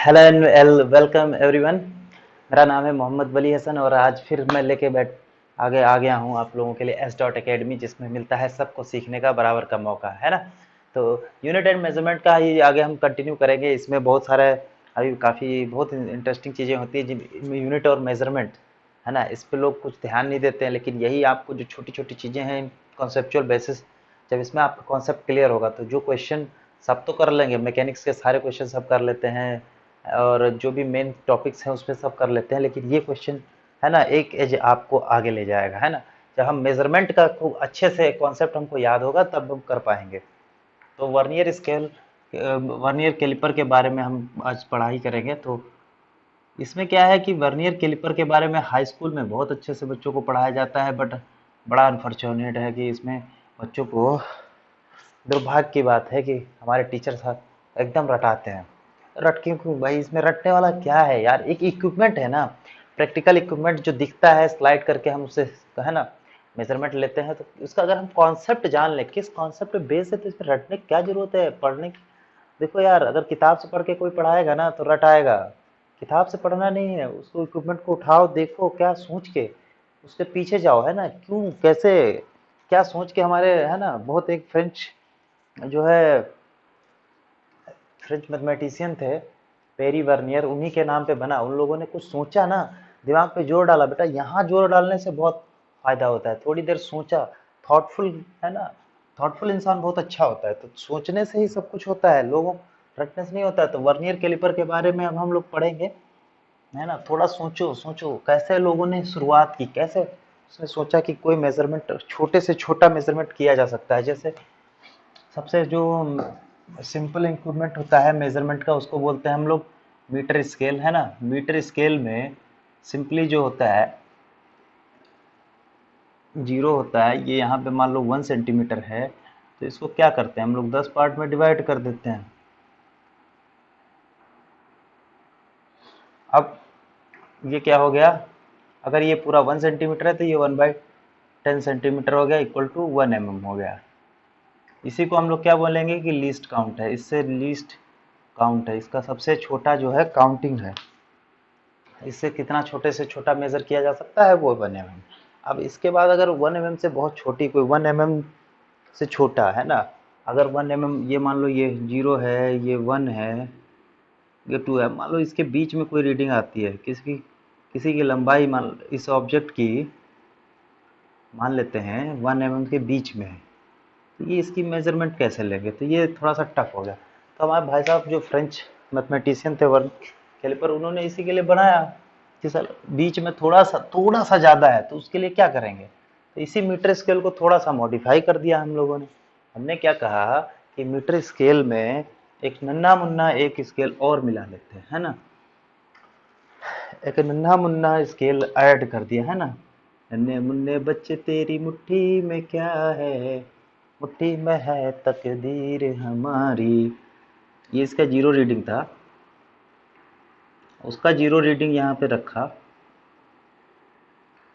Hello and welcome everyone. मेरा नाम है मोहम्मद वली हसन और आज फिर मैं लेके बैठ आगे आ गया हूँ आप लोगों के लिए एस डॉट अकेडमी, जिसमें मिलता है सबको सीखने का बराबर का मौका, है ना। तो यूनिट एंड मेजरमेंट का ही आगे हम कंटिन्यू करेंगे। इसमें बहुत सारे अभी काफ़ी बहुत इंटरेस्टिंग चीज़ें होती है जिन यूनिट और मेजरमेंट, है ना। इस पे लोग कुछ ध्यान नहीं देते हैं, लेकिन यही आपको जो छोटी छोटी चीज़ें हैं कॉन्सेप्चुअल बेसिस, जब इसमें आपका कॉन्सेप्ट क्लियर होगा तो जो क्वेश्चन सब तो कर लेंगे, मैकेनिक्स के सारे क्वेश्चन सब कर लेते हैं और जो भी मेन टॉपिक्स हैं उसमें सब कर लेते हैं, लेकिन ये क्वेश्चन है ना एक एज आपको आगे ले जाएगा, है ना। जब हम मेजरमेंट का खूब अच्छे से कॉन्सेप्ट हमको याद होगा तब हम कर पाएंगे। तो वर्नियर स्केल, वर्नियर कैलिपर के बारे में हम आज पढ़ाई करेंगे। तो इसमें क्या है कि वर्नियर कैलिपर के बारे में हाई स्कूल में बहुत अच्छे से बच्चों को पढ़ाया जाता है, बट बड़ा अनफॉर्चुनेट है कि इसमें बच्चों को, दुर्भाग्य की बात है कि हमारे टीचर साहब एकदम रटाते हैं। रट क्यों भाई, इसमें रटने वाला क्या है यार, एक इक्विपमेंट है ना, प्रैक्टिकल इक्विपमेंट जो दिखता है स्लाइड करके हम उससे, है ना, मेजरमेंट लेते हैं। तो उसका अगर हम कॉन्सेप्ट जान ले किस कॉन्सेप्ट पे बेस है तो इसमें रटने की क्या जरूरत है पढ़ने की। देखो यार, अगर किताब से पढ़ के कोई पढ़ाएगा ना तो रटाएगा। किताब से पढ़ना नहीं है, उसको इक्विपमेंट को उठाओ, देखो क्या सोच के उसके पीछे जाओ, है ना, क्यों कैसे क्या सोच के। हमारे, है ना, बहुत एक फ्रेंच जो है, फ्रेंच मैथमेटिशियन थे, पेरी वर्नियर, उन्हीं के नाम पे बना। उन लोगों ने कुछ सोचा ना, दिमाग पे जोर डाला, बेटा यहाँ जोर डालने से बहुत फायदा होता है। थोड़ी देर सोचा, थॉटफुल, है ना, थॉटफुल इंसान बहुत अच्छा होता है। तो सोचने से ही सब कुछ होता है, लोगों रटने से नहीं होता है। तो वर्नियर कैलिपर के बारे में अब हम लोग पढ़ेंगे, है ना। थोड़ा सोचो सोचो कैसे लोगों ने शुरुआत की, कैसे उसने सोचा कि कोई मेजरमेंट, छोटे से छोटा मेजरमेंट किया जा सकता है। जैसे सबसे जो सिंपल इक्विपमेंट होता है मेजरमेंट का उसको बोलते हैं हम लोग मीटर स्केल, है ना। मीटर स्केल में सिंपली जो होता है, जीरो होता है, ये यहाँ पे मान लो 1 सेंटीमीटर है, तो इसको क्या करते हैं हम लोग 10 पार्ट में डिवाइड कर देते हैं। अब ये क्या हो गया, अगर ये पूरा 1 सेंटीमीटर है तो ये 1/10 सेंटीमीटर हो गया, इक्वल टू 1 mm हो गया। इसी को हम लोग क्या बोलेंगे कि लीस्ट काउंट है, इससे लीस्ट काउंट है, इसका सबसे छोटा जो है काउंटिंग है। इससे कितना छोटे से छोटा मेजर किया जा सकता है, वो 1 mm। अब इसके बाद अगर 1 mm से बहुत छोटी कोई 1 mm से छोटा, है ना, अगर 1 mm, ये मान लो ये जीरो है, ये वन है, ये टू है, मान लो इसके बीच में कोई रीडिंग आती है, किसी की लंबाई मान इस ऑब्जेक्ट की मान लेते हैं 1 mm के बीच में है, तो ये इसकी मेजरमेंट कैसे लेंगे, तो ये थोड़ा सा टफ हो गया। तो हमारे भाई साहब जो फ्रेंच मैथमेटिशियन थे वर्न कैलिपर, उन्होंने इसी के लिए बनाया कि सर बीच में थोड़ा सा ज़्यादा है तो उसके लिए क्या करेंगे। तो इसी मीटर स्केल को थोड़ा सा मॉडिफाई कर दिया हम लोगों ने। हमने क्या कहा कि मीटर स्केल में एक नन्हा मुन्ना एक स्केल और मिला लेते हैं, है ना। एक नन्हा मुन्ना स्केल ऐड कर दिया, है ना। नन्हे मुन्ने बच्चे तेरी मुट्ठी में क्या है, मुट्ठी में है तकदीर हमारी। ये इसका जीरो रीडिंग था, उसका जीरो रीडिंग यहाँ पे रखा,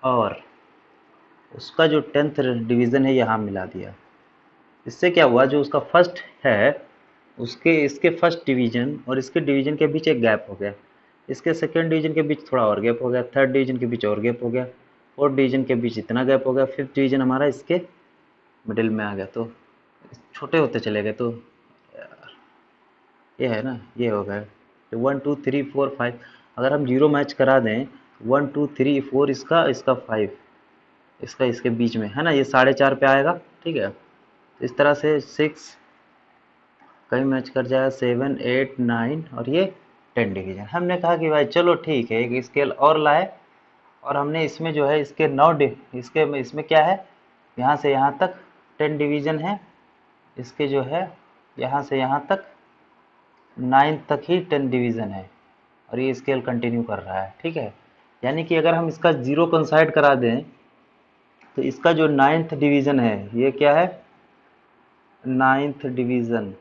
और उसका जो 10th डिवीज़न है यहाँ मिला दिया। इससे क्या हुआ, जो उसका फर्स्ट है उसके इसके फर्स्ट डिवीज़न और इसके डिवीज़न के बीच एक गैप हो गया, इसके सेकेंड डिवीज़न के बीच थोड़ा और गैप हो गया, थर्ड डिवीज़न के बीच और गैप हो गया, फोर्थ डिवीज़न के बीच इतना गैप हो गया, फिफ्थ डिवीज़न हमारा इसके मिडिल में आ गया। तो छोटे होते चले गए। तो ये है ना, ये हो गया। तो 1 2 3 4 5, अगर हम जीरो मैच करा दें, 1 2 3 4 इसका, इसका 5 इसका, इसके बीच में, है ना, ये 4.5 पे आएगा, ठीक है। तो इस तरह से 6 कहीं मैच कर जाएगा, 7 8 9 और ये 10 डिवीजन। हमने कहा कि भाई चलो ठीक है, एक स्केल और लाए, और हमने इसमें जो है इसके इसके इसमें क्या है, यहाँ से यहाँ तक 10 डिवीजन है, इसके जो है यहाँ से यहाँ तक 9 तक ही 10 डिवीजन है, और ये स्केल कंटिन्यू कर रहा है, ठीक है। यानी कि अगर हम इसका जीरो कंसाइड करा दें तो इसका जो 9th डिवीजन है ये क्या है, 9th डिवीजन,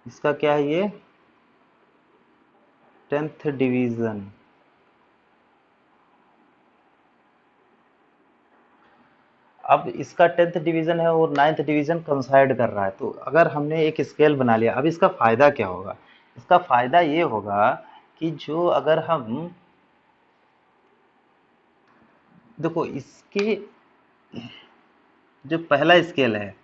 इसका क्या है ये 10th डिवीजन। अब इसका 10th डिवीजन है और 9th डिवीजन कंसाइड कर रहा है। तो अगर हमने एक स्केल बना लिया, अब इसका फायदा क्या होगा? इसका फायदा ये होगा कि जो अगर हम देखो इसके जो पहला स्केल है,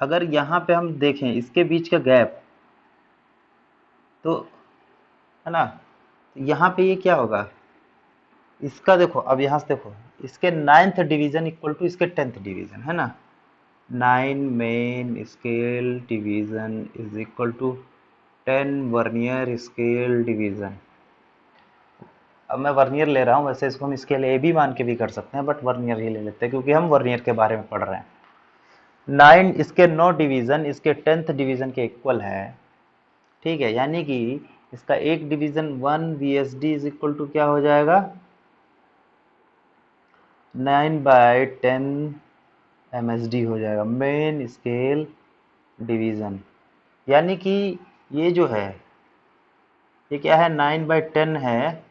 अगर यहाँ पे हम देखें इसके बीच का गैप, तो है ना, तो यहाँ पे ये क्या होगा, इसका देखो, अब यहाँ से देखो, इसके 9th डिवीजन इक्वल टू इसके 10th डिवीजन, है ना। 9 main scale division is equal to 10 vernier scale division. अब मैं वर्नियर ले रहा हूँ, वैसे इसको हम स्केल ए भी मान के भी कर सकते हैं, बट वर्नियर ही ले लेते हैं क्योंकि हम वर्नियर के बारे में पढ़ रहे हैं। 9 इसके 9 डिवीजन इसके 10th डिवीजन के इक्वल है, ठीक है। यानी कि इसका एक division 1 VSD is equal to क्या हो जाएगा, 9/10 MSD हो जाएगा, मेन स्केल डिवीजन। यानी कि ये जो है ये क्या है, 9/10 है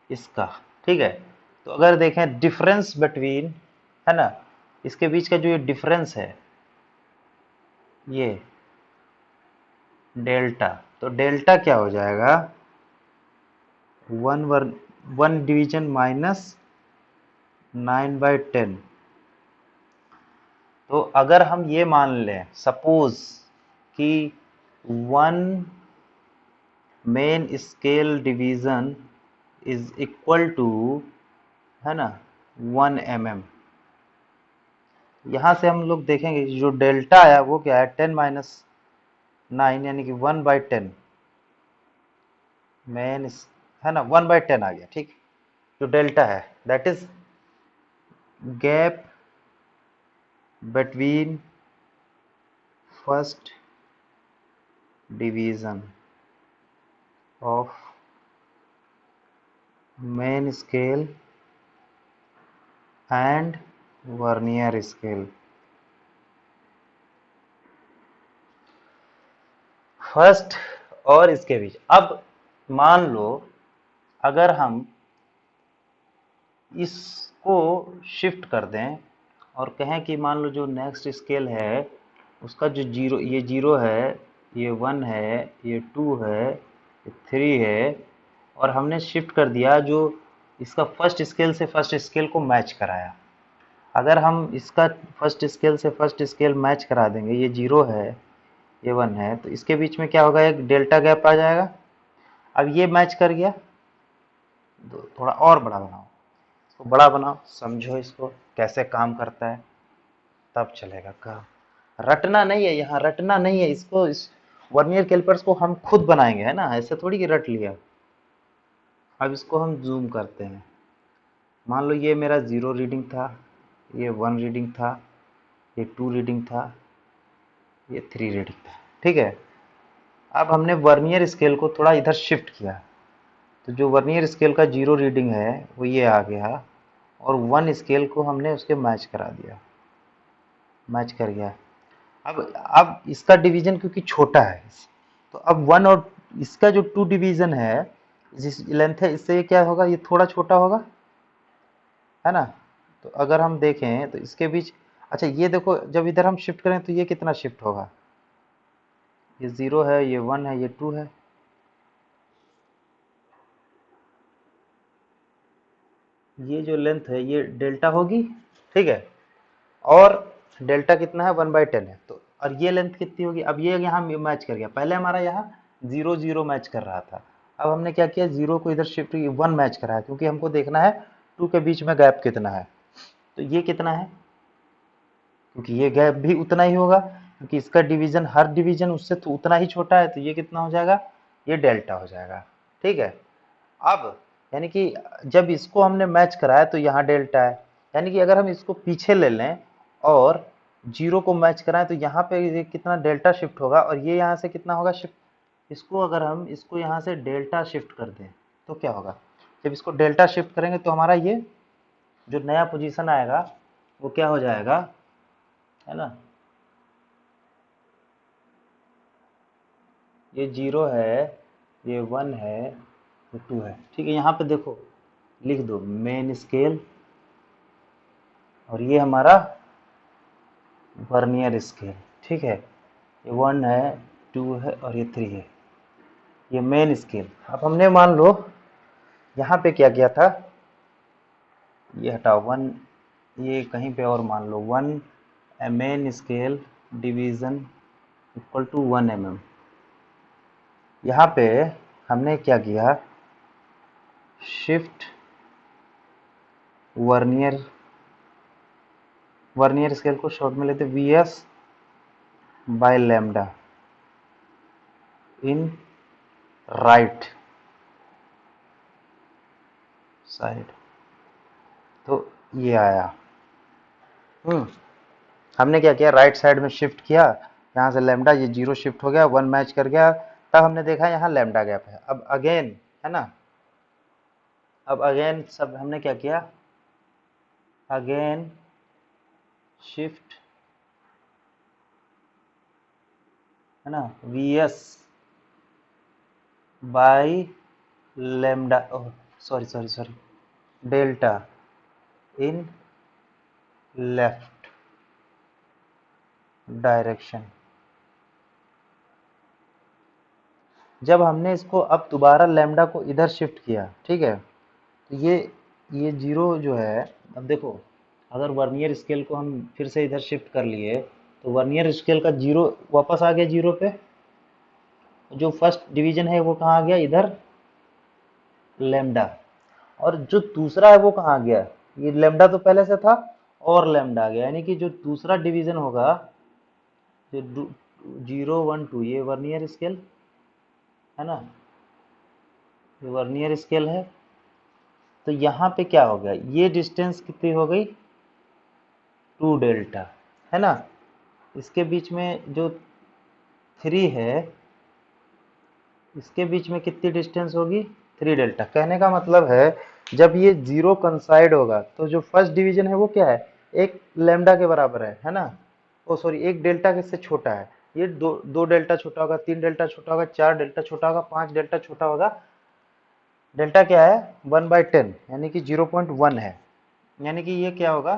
इसका, ठीक है। तो अगर देखें डिफरेंस बिटवीन, है ना, इसके बीच का जो ये डिफरेंस है, ये डेल्टा, तो डेल्टा क्या हो जाएगा, 1 डिवीजन माइनस 9/10। तो अगर हम ये मान लें सपोज कि 1 main scale division is equal to, है ना, 1 mm। यहाँ से हम लोग देखेंगे जो डेल्टा आया वो क्या है, 10 - 9 यानी कि 1/10 मेन, है ना, 1/10 आ गया, ठीक। जो डेल्टा है that is gap between first division of main scale and vernier scale. First और इसके बीच, अब मान लो अगर हम इसको शिफ्ट कर दें और कहें कि मान लो जो नेक्स्ट स्केल है उसका जो जीरो, ये जीरो है, ये 1 है, ये 2 है, ये 3 है, और हमने शिफ्ट कर दिया जो इसका फर्स्ट स्केल से फर्स्ट स्केल को मैच कराया। अगर हम इसका फर्स्ट स्केल से फर्स्ट स्केल मैच करा देंगे, ये जीरो है, ये 1 है, तो इसके बीच में क्या होगा, एक डेल्टा गैप आ जाएगा। अब ये मैच कर गया, तो थोड़ा और बड़ा बनाओ, इसको बड़ा बनाओ, समझो इसको कैसे काम करता है, तब चलेगा काम। रटना नहीं है, यहाँ रटना नहीं है इसको, इस वर्नियर कैलिपर्स को हम खुद बनाएंगे, है ना, ऐसे थोड़ी कि रट लिया। अब इसको हम जूम करते हैं। मान लो ये मेरा 0 रीडिंग था, ये 1 रीडिंग था, ये 2 रीडिंग था, ये 3 रीडिंग था, ठीक है। अब हमने वर्नियर स्केल को थोड़ा इधर शिफ्ट किया, तो जो वर्नियर स्केल का 0 रीडिंग है वो ये आ गया, और 1 स्केल को हमने उसके मैच करा दिया, मैच कर गया। अब इसका डिवीजन क्योंकि छोटा है, तो अब 1 और इसका जो 2 डिवीजन है, जिस लेंथ है, इससे ये क्या होगा, ये थोड़ा छोटा होगा, है ना। तो अगर हम देखें तो इसके बीच, अच्छा ये देखो जब इधर हम शिफ्ट करें तो ये कितना शिफ्ट होगा, ये 0 है, ये 1 है, ये 2 है, ये जो लेंथ है ये डेल्टा होगी, ठीक है। और डेल्टा कितना है, 1/10 है, तो और ये लेंथ कितनी होगी, अब ये यहाँ मैच कर गया, पहले हमारा यहाँ 0 0 मैच कर रहा था, अब हमने क्या किया, 0 को इधर शिफ्ट 1 मैच करा है, क्योंकि हमको देखना है 2 के बीच में गैप कितना है। तो ये कितना है, क्योंकि ये गैप भी उतना ही होगा, क्योंकि इसका डिवीजन, हर डिवीजन उससे तो उतना ही छोटा है, तो ये कितना हो जाएगा, ये डेल्टा हो जाएगा, ठीक है। अब यानी कि जब इसको हमने मैच कराया तो यहाँ डेल्टा है, यानी कि अगर हम इसको पीछे ले लें और 0 को मैच कराएं तो यहाँ पे ये कितना डेल्टा शिफ्ट होगा, और ये यहाँ से कितना होगा शिफ्ट। इसको अगर हम इसको यहाँ से डेल्टा शिफ्ट कर दें तो क्या होगा, जब इसको डेल्टा शिफ्ट करेंगे तो हमारा ये जो नया पोजीशन आएगा वो क्या हो जाएगा, है ना, ये 0 है, ये 1 है, ये 2 है, ठीक है। यहाँ पे देखो लिख दो मेन स्केल और ये हमारा वर्नियर स्केल, ठीक है। ये 1 है, 2 है और ये 3 है, ये मेन स्केल। अब हमने मान लो यहाँ पे क्या किया था, ये हटाओ 1, ये कहीं पे और मान लो 1 main scale division equal to 1 mm। यहाँ पे हमने क्या किया, शिफ्ट वर्नियर, वर्नियर स्केल को शॉर्ट में लेते V S by lambda in right side. तो ये आया, हमने क्या किया, राइट साइड में शिफ्ट किया, यहाँ से लैम्डा, ये 0 शिफ्ट हो गया, 1 मैच कर गया, तब हमने देखा यहाँ लैम्डा गैप है। अब अगेन, है ना, अब अगेन सब हमने क्या किया, अगेन शिफ्ट, है ना, V S by lambda, sorry sorry sorry, delta in left direction. जब हमने इसको अब दोबारा लैम्डा को इधर शिफ्ट किया, ठीक है, तो ये 0 जो है, अब देखो अगर वर्नियर स्केल को हम फिर से इधर शिफ्ट कर लिए तो वर्नियर स्केल का 0 वापस आ गया 0 पे, जो फर्स्ट डिवीजन है वो कहाँ आ गया, इधर लैम्डा, और जो दूसरा है वो कहाँ आ गया, ये लैम्डा तो पहले से था और लैम्डा आ गया, यानी कि जो दूसरा डिवीजन होगा, जो 0 1 2, ये वर्नियर स्केल है ना, ये वर्नियर स्केल है। तो यहाँ पे क्या हो गया, ये डिस्टेंस कितनी हो गई, 2 डेल्टा, है ना। इसके बीच में जो 3 है, इसके बीच में कितनी डिस्टेंस होगी, 3 डेल्टा। कहने का मतलब है जब ये 0 कंसाइड होगा तो जो फर्स्ट डिवीजन है वो क्या है, एक लैम्डा के बराबर है ना, ओ सॉरी, एक डेल्टा के से छोटा है। ये दो डेल्टा छोटा होगा, 3 डेल्टा छोटा होगा, 4 डेल्टा छोटा होगा, 5 डेल्टा छोटा होगा। डेल्टा क्या है, 1/10, यानी कि 0.1 है, यानी कि ये क्या होगा,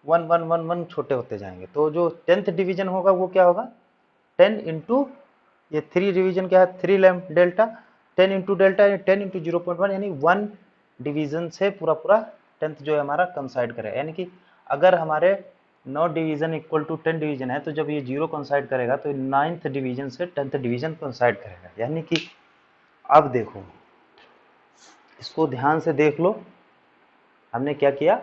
1 1 1 1 छोटे होते जाएंगे। तो जो 10th डिवीजन होगा वो क्या होगा, 10 इंटू ये 3 डिवीजन क्या है, 3 lamp delta, 10 into delta 10 into 0.1, यानी 1 डिवीजन से पूरा पूरा 10th जो है हमारा कंसाइड करेगा। यानी कि अगर हमारे 9 डिवीजन इक्वल टू 10 डिवीजन है, तो जब ये 0 कंसाइड करेगा तो 9th डिवीजन से 10th डिवीजन कंसाइड करेगा। यानी कि अब देखो, इसको ध्यान से देख लो, हमने क्या किया,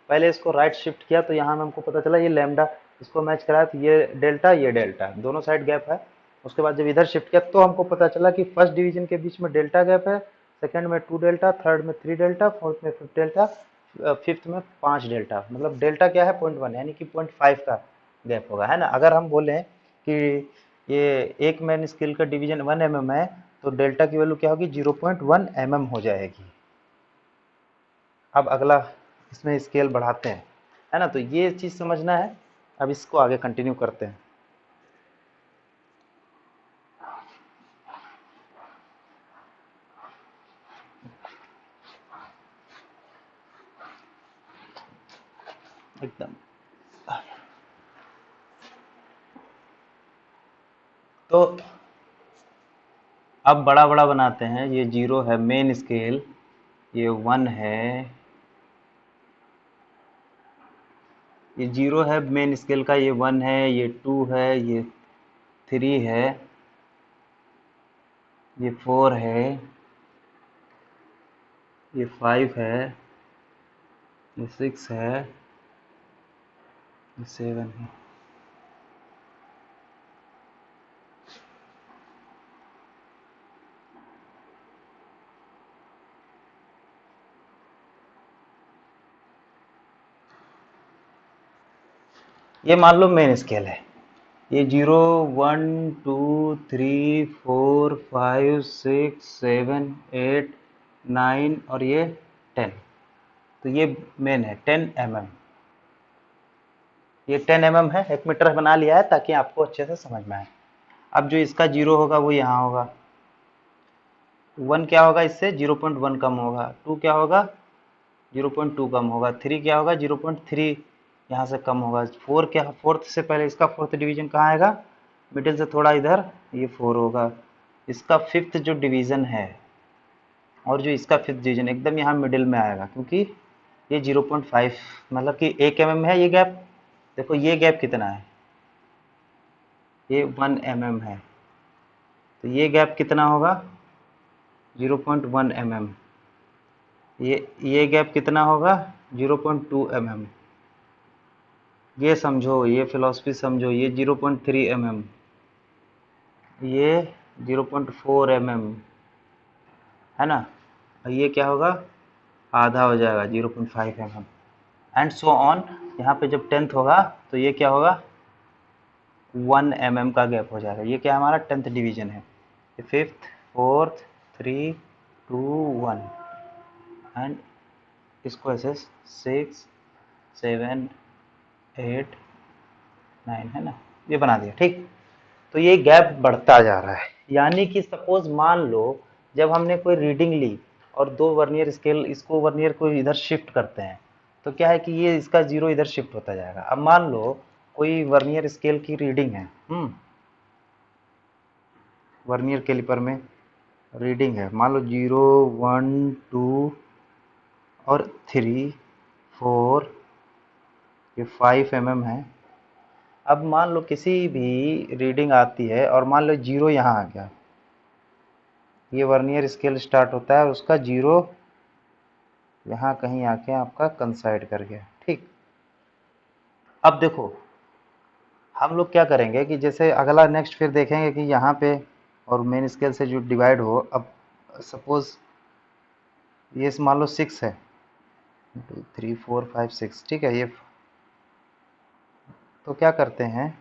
पहले इसको राइट शिफ्ट किया तो यहाँ में हमको पता चला ये लैम्डा इसको मैच कराया, तो ये डेल्टा दोनों साइड गैप है। उसके बाद जब इधर शिफ्ट किया तो हमको पता चला कि फर्स्ट डिवीजन के बीच में डेल्टा गैप है, सेकंड में 2 डेल्टा, थर्ड में 3 डेल्टा, फोर्थ में 5 डेल्टा, फिफ्थ में 5 डेल्टा। मतलब डेल्टा क्या है, 0.1, यानी कि 0.5 का गैप होगा, है ना। अगर हम बोलें कि ये एक मैन स्केल का डिवीजन 1 mm है, तो डेल्टा की वैल्यू क्या होगी, 0.1 mm हो जाएगी। अब अगला इसमें स्केल बढ़ाते हैं, है ना, तो ये चीज़ समझना है। अब इसको आगे कंटिन्यू करते हैं। एकदम, तो अब बड़ा बड़ा बनाते हैं। ये 0 है मेन स्केल, ये 1 है, ये 0 है मेन स्केल का, ये 1 है, ये 2 है, ये 3 है, ये 4 है, ये 5 है, ये 6 है, ये 7 है। ये मान लो मेन स्केल है, ये 0 1 2 3 4 5 6 7 8 9 और ये 10। तो ये मेन है 10 mm, ये 10 mm है। एक मीटर बना लिया है ताकि आपको अच्छे से समझ में आए। अब जो इसका 0 होगा वो यहाँ होगा, 1 क्या होगा, इससे 0.1 कम होगा, 2 क्या होगा, 0.2 कम होगा, 3 क्या होगा, 0.3 यहाँ से कम होगा। 4 क्या, फोर्थ से पहले इसका फोर्थ डिवीजन कहाँ आएगा, मिडिल से थोड़ा इधर, ये 4 होगा। इसका फिफ्थ जो डिवीजन है और जो इसका फिफ्थ डिवीजन एकदम यहाँ मिडिल में आएगा, क्योंकि ये 0.5 मतलब कि 1 mm है ये गैप। देखो ये गैप कितना है, ये 1 mm है, तो ये गैप कितना होगा 0.1 mm। ये गैप कितना होगा 0.2 mm। ये समझो, ये फिलॉसफी समझो, ये 0.3 mm, ये 0.4 mm, है ना। और ये क्या होगा, आधा हो जाएगा 0.5 mm, एंड सो ऑन। यहाँ पे जब 10th होगा तो ये क्या होगा 1 mm का गैप हो जाएगा। ये क्या हमारा 10th डिवीजन है। फिफ्थ, फोर्थ, 3, 2, 1, एंड इसको ऐसे 6, 7, 8, 9 है ना, ये बना दिया, ठीक। तो ये गैप बढ़ता जा रहा है, यानी कि सपोज मान लो जब हमने कोई रीडिंग ली और 2 वर्नियर स्केल, इसको वर्नियर को इधर शिफ्ट करते हैं, तो क्या है कि ये इसका 0 इधर शिफ्ट होता जाएगा। अब मान लो कोई वर्नियर स्केल की रीडिंग है, वर्नियर कैलिपर में रीडिंग है, मान लो 0, 1, 2 और 3, 4, ये 5 mm है। अब मान लो किसी भी रीडिंग आती है और मान लो 0 यहाँ आ गया, ये वर्नियर स्केल स्टार्ट होता है और उसका 0 यहाँ कहीं आके आपका कंसाइड कर गया, ठीक। अब देखो हम लोग क्या करेंगे कि जैसे अगला नेक्स्ट फिर देखेंगे कि यहाँ पे और मेन स्केल से जो डिवाइड हो। अब सपोज ये मान लो 6 है, 2, 3, 4, 5, 6, ठीक है। ये तो क्या करते हैं,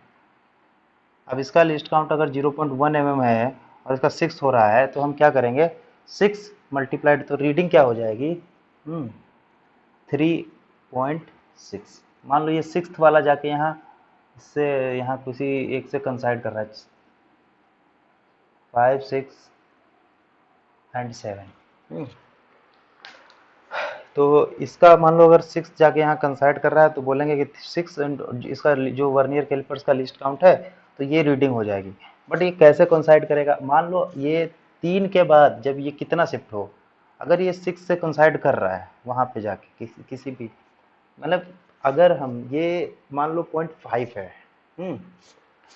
अब इसका लिस्ट काउंट अगर 0.1 mm है और इसका 6 हो रहा है, तो हम क्या करेंगे 6 मल्टीप्लाइड, तो रीडिंग क्या हो जाएगी 3.6। मान लो ये 6th वाला जाके यहाँ इससे यहाँ किसी एक से कंसाइड कर रहा है, 5, 6 एंड 7। तो इसका मान लो अगर 6 जाके यहाँ कंसाइड कर रहा है, तो बोलेंगे कि 6 एंड इसका जो वर्नियर कैलिपर्स का लिस्ट काउंट है, तो ये रीडिंग हो जाएगी। बट ये कैसे कंसाइड करेगा, मान लो ये 3 के बाद जब ये कितना शिफ्ट हो, अगर ये 6 से कंसाइड कर रहा है वहाँ पे जाके किसी भी, मतलब अगर हम ये मान लो 0.5 है,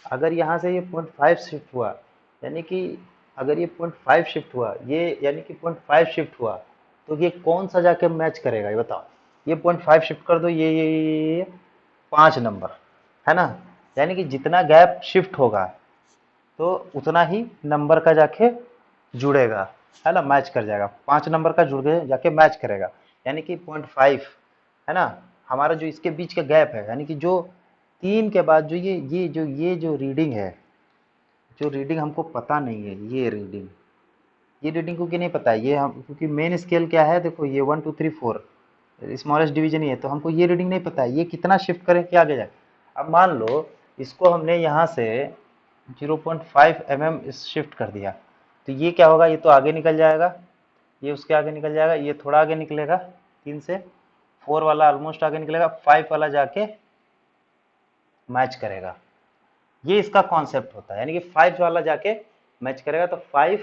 अगर यहाँ से ये 0.5 शिफ्ट हुआ, यानी कि अगर ये 0.5 शिफ्ट हुआ, ये यानी कि 0.5 शिफ्ट हुआ, तो ये कौन सा जाके मैच करेगा ये बताओ। ये 0.5 शिफ्ट कर दो, ये 5 नंबर, है ना। यानी कि जितना गैप शिफ्ट होगा तो उतना ही नंबर का जाके जुड़ेगा, है ना, मैच कर जाएगा। 5 नंबर का जुड़ गए जाके मैच करेगा, यानी कि 0.5, है ना। हमारा जो इसके बीच का गैप है, यानी कि जो 3 के बाद जो ये जो रीडिंग है, जो रीडिंग हमको पता नहीं है, ये रीडिंग क्योंकि नहीं पता है, ये हम क्योंकि मेन स्केल क्या है, देखो ये 1, 2, 3, 4 स्मॉलेस्ट डिवीजन ही है, तो हमको ये रीडिंग नहीं पता है ये कितना शिफ्ट करें कि आगे जाए। अब मान लो इसको हमने यहाँ से 0.5 mm शिफ्ट कर दिया, तो ये क्या होगा, ये तो आगे निकल जाएगा, ये उसके आगे निकल जाएगा, ये थोड़ा आगे निकलेगा 3 से, 4 वाला ऑलमोस्ट आगे निकलेगा, 5 वाला जाके मैच करेगा। ये इसका कॉन्सेप्ट होता है, यानी कि 5 वाला जाके मैच करेगा, तो 5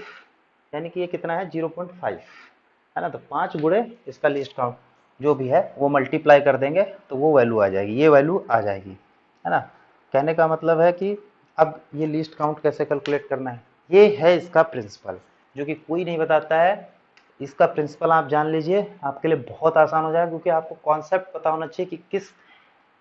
यानी कि ये कितना है 0.5, है ना। तो 5 गुणे इसका लिस्ट काउंट जो भी है वो मल्टीप्लाई कर देंगे तो वो वैल्यू आ जाएगी, ये वैल्यू आ जाएगी, है ना। कहने का मतलब है कि अब ये लिस्ट काउंट कैसे कैलकुलेट करना है, ये है इसका प्रिंसिपल, जो कि कोई नहीं बताता है। इसका प्रिंसिपल आप जान लीजिए, आपके लिए बहुत आसान हो जाएगा, क्योंकि आपको कॉन्सेप्ट पता होना चाहिए कि किस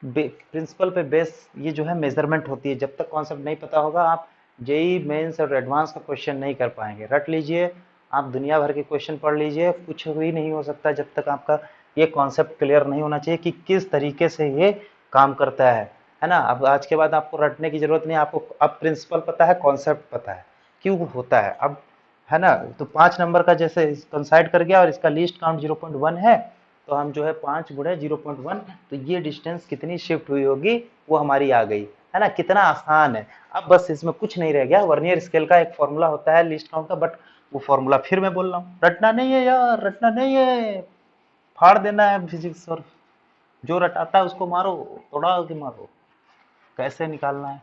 प्रिंसिपल पे बेस ये जो है मेजरमेंट होती है। जब तक कॉन्सेप्ट नहीं पता होगा आप जेई मेंस और एडवांस का क्वेश्चन नहीं कर पाएंगे। रट लीजिए, आप दुनिया भर के क्वेश्चन पढ़ लीजिए, कुछ भी नहीं हो सकता जब तक आपका ये कॉन्सेप्ट क्लियर नहीं होना चाहिए कि किस तरीके से ये काम करता है ना। अब आज के बाद आपको रटने की जरूरत नहीं, आपको अब प्रिंसिपल पता है, कॉन्सेप्ट पता है क्यों होता है अब, है ना। तो 5 नंबर का जैसे कंसाइड कर गया और इसका लिस्ट काउंट 0.1 है, तो हम जो है 5 गुणे 0.1, तो ये डिस्टेंस कितनी शिफ्ट हुई होगी वो हमारी आ गई, है ना। कितना आसान है। अब बस इसमें कुछ नहीं रह गया, वर्नियर स्केल का एक फॉर्मूला होता है लिस्ट काउंट का, बट वो फॉर्मूला फिर मैं बोल रहा हूँ, रटना नहीं है यार, रटना नहीं है, फाड़ देना है फिजिक्स और जो रटाता है उसको मारो, तोड़ा के मारो। कैसे निकालना है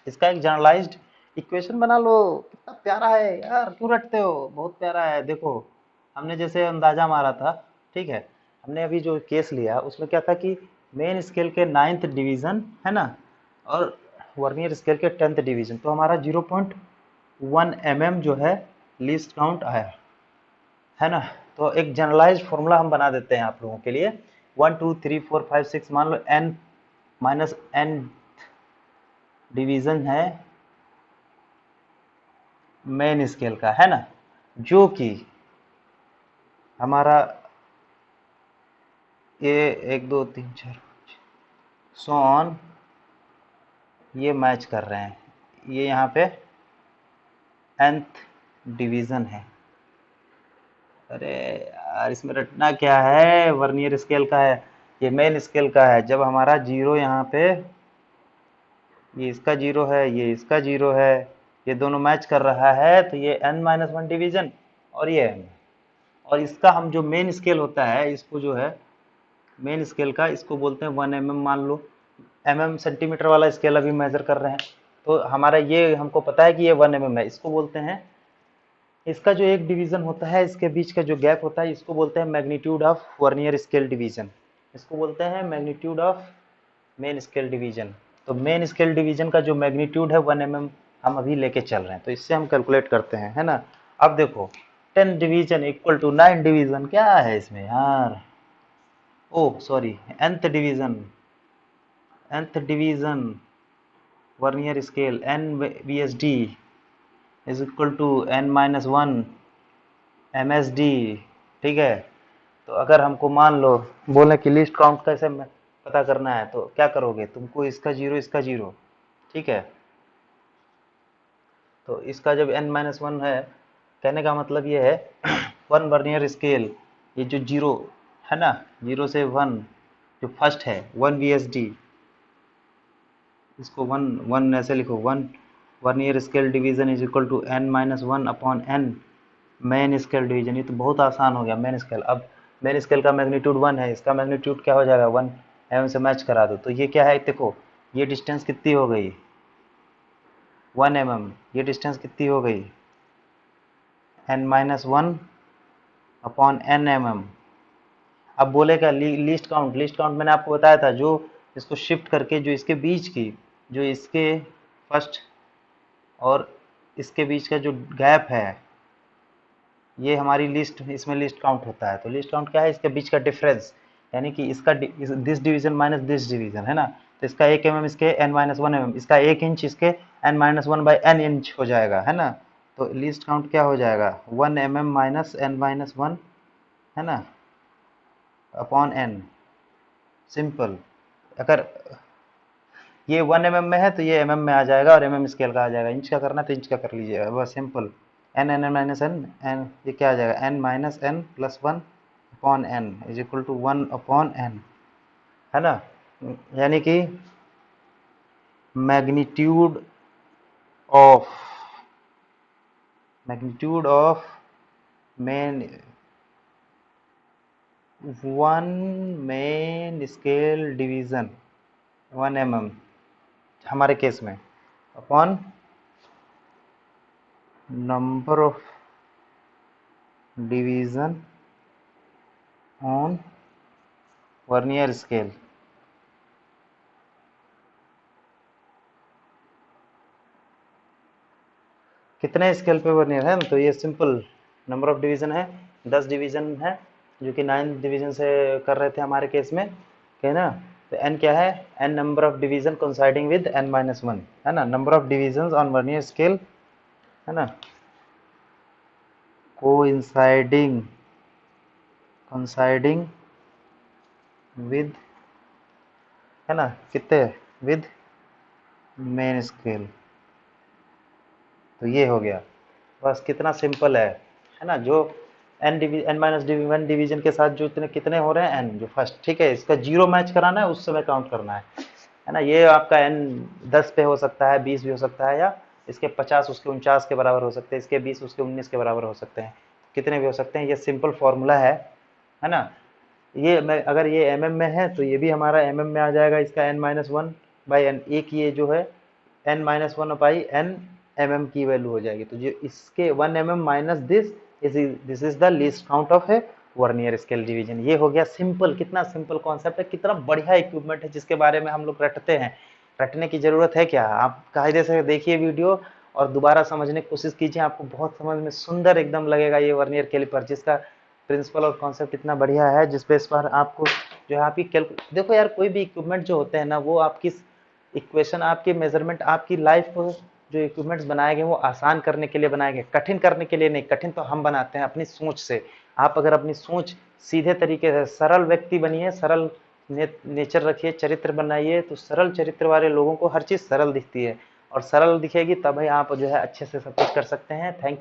इसका एक जनरलाइज्ड इक्वेशन बना लो। कितना प्यारा है यार, क्यों रटते हो, बहुत प्यारा है। देखो हमने जैसे अंदाजा मारा था, ठीक है, हमने अभी जो केस लिया उसमें क्या था कि मेन स्केल के 9th डिवीजन है ना, और वर्नियर स्केल के 10th डिवीजन, तो हमारा 0.1 mm जो है लीस्ट काउंट आया, है ना। तो एक जनरलाइज्ड फॉर्मूला हम बना देते हैं आप लोगों के लिए। 1 2 3 4 5 6 मान लो n माइनस n डिवीजन है मेन स्केल का, है ना, जो कि हमारा ये 1 2 3 4 सो ऑन ये मैच कर रहे हैं, ये यहाँ पे nth डिवीजन है। अरे यार इसमें रटना क्या है, वर्नियर स्केल का है, ये मेन स्केल का है। जब हमारा जीरो यहाँ पे, ये इसका जीरो है, ये इसका जीरो है, ये दोनों मैच कर रहा है, तो ये n-1 डिवीजन और ये n, और इसका हम जो मेन स्केल होता है इसको जो है मेन स्केल का, इसको बोलते हैं 1 mm, मान लो mm सेंटीमीटर वाला स्केल अभी मेजर कर रहे हैं, तो हमारा ये हमको पता है कि ये 1 mm है, इसको बोलते हैं, इसका जो एक डिवीजन होता है इसके बीच का जो गैप होता है इसको बोलते हैं magnitude of vernier scale division, इसको बोलते हैं magnitude of main scale division. तो मेन स्केल डिवीजन का जो मैग्नीट्यूड है 1 mm हम अभी लेके चल रहे हैं, तो इससे हम कैलकुलेट करते हैं, है ना। अब देखो 10 डिवीजन इक्वल टू 9 डिवीजन, क्या है इसमें यार, oh sorry, nth division, nth division vernier scale n VSD is equal to n-1 MSD, ठीक है। तो अगर हमको मान लो बोले कि लिस्ट काउंट कैसे पता करना है, तो क्या करोगे, तुमको इसका जीरो इसका जीरो, ठीक है, तो इसका जब n-1 है, कहने का मतलब ये है 1 वर्नियर स्केल, ये जो जीरो है ना, जीरो से 1 जो फर्स्ट है 1 VSD, इसको 1 ऐसे लिखो, 1 vernier scale division is equal to n-1 upon n main scale division. ये तो बहुत आसान हो गया, मेन स्केल। अब मेन स्केल का मैग्नीट्यूड 1 है, इसका मैग्नीट्यूड क्या हो जाएगा, 1 एम से मैच करा दो, तो ये क्या है, देखो ये डिस्टेंस कितनी हो गई, 1 mm, ये डिस्टेंस कितनी हो गई, n-1 अपॉन n mm। अब बोलेगा लीस्ट काउंट, लीस्ट काउंट मैंने आपको बताया था, जो इसको शिफ्ट करके जो इसके बीच की, जो इसके फर्स्ट और इसके बीच का जो गैप है, ये हमारी लिस्ट, इसमें लिस्ट काउंट होता है। तो लिस्ट काउंट क्या है, इसके बीच का डिफरेंस, यानी कि इसका this division minus this division, है ना, तो इसका 1 mm इसके n-1 mm, इसका 1 इंच इसके n-1 बाई n इंच हो जाएगा, है ना। तो लिस्ट काउंट क्या हो जाएगा, 1 mm माइनस n-1, है ना, अपॉन n, सिंपल। अगर ये 1 mm में है तो ये mm में आ जाएगा, और mm स्केल का आ जाएगा, इंच का करना तो इंच का कर लीजिएगा, बस simple. n n minus n n, ये क्या आ जाएगा, n minus n plus 1 upon n is equal to 1 upon n, है ना। यानी कि magnitude of main 1 main scale division 1 mm हमारे केस में, upon number of division on vernier scale. कितने स्केल पे वर्नियर है, तो ये सिंपल नंबर ऑफ डिवीजन है, 10 डिवीजन है, जो कि 9 डिवीजन से कर रहे थे हमारे केस में, है ना। तो n क्या है, n number of division coinciding with n-1, है ना, number of division on vernier scale, है ना, कोइंसाइडिंग विद, है ना, कितने, विद मेन स्केल। तो ये हो गया, बस कितना सिंपल है ना। जो n-1 डिवीजन के साथ जो इतने कितने हो रहे हैं n, जो फर्स्ट, ठीक है, इसका जीरो मैच कराना है, उस समय काउंट करना है ना। ये आपका n 10 पे हो सकता है, 20 भी हो सकता है, या इसके 50 उसके 49 के बराबर हो सकते हैं, इसके 20 उसके 19 के बराबर हो सकते हैं, कितने भी हो सकते हैं, ये सिंपल फॉर्मूला है ना। ये मैं अगर ये mm में है तो ये भी हमारा mm में आ जाएगा, इसका n-1/n, एक ये जो है n-1/n mm की वैल्यू हो जाएगी। तो जो इसके 1 mm minus this is the least count of है वर्नियर स्केल डिवीजन। ये हो गया सिंपल, कितना सिंपल कॉन्सेप्ट है, कितना बढ़िया इक्विपमेंट है जिसके बारे में हम लोग रटते हैं। रटने की जरूरत है क्या, आप कायदे से देखिए वीडियो और दोबारा समझने की कोशिश कीजिए, आपको बहुत समझ में सुंदर एकदम लगेगा ये वर्नियर कैलिपर, जिसका प्रिंसिपल और कॉन्सेप्ट इतना बढ़िया है, जिस पे इस पर आपको जो है आपकी देखो यार, कोई भी इक्विपमेंट जो होते हैं ना, वो आपकी इक्वेशन, आपकी मेजरमेंट, आपकी लाइफ को जो इक्विपमेंट्स बनाए गए वो आसान करने के लिए बनाए गए, कठिन करने के लिए नहीं। कठिन तो हम बनाते हैं अपनी सोच से। आप अगर अपनी सोच सीधे तरीके से, सरल व्यक्ति बनिए, सरल नेचर रखिए, चरित्र बनाइए, तो सरल चरित्र वाले लोगों को हर चीज़ सरल दिखती है, और सरल दिखेगी तभी आप जो है अच्छे से सब कुछ कर सकते हैं। Thank you.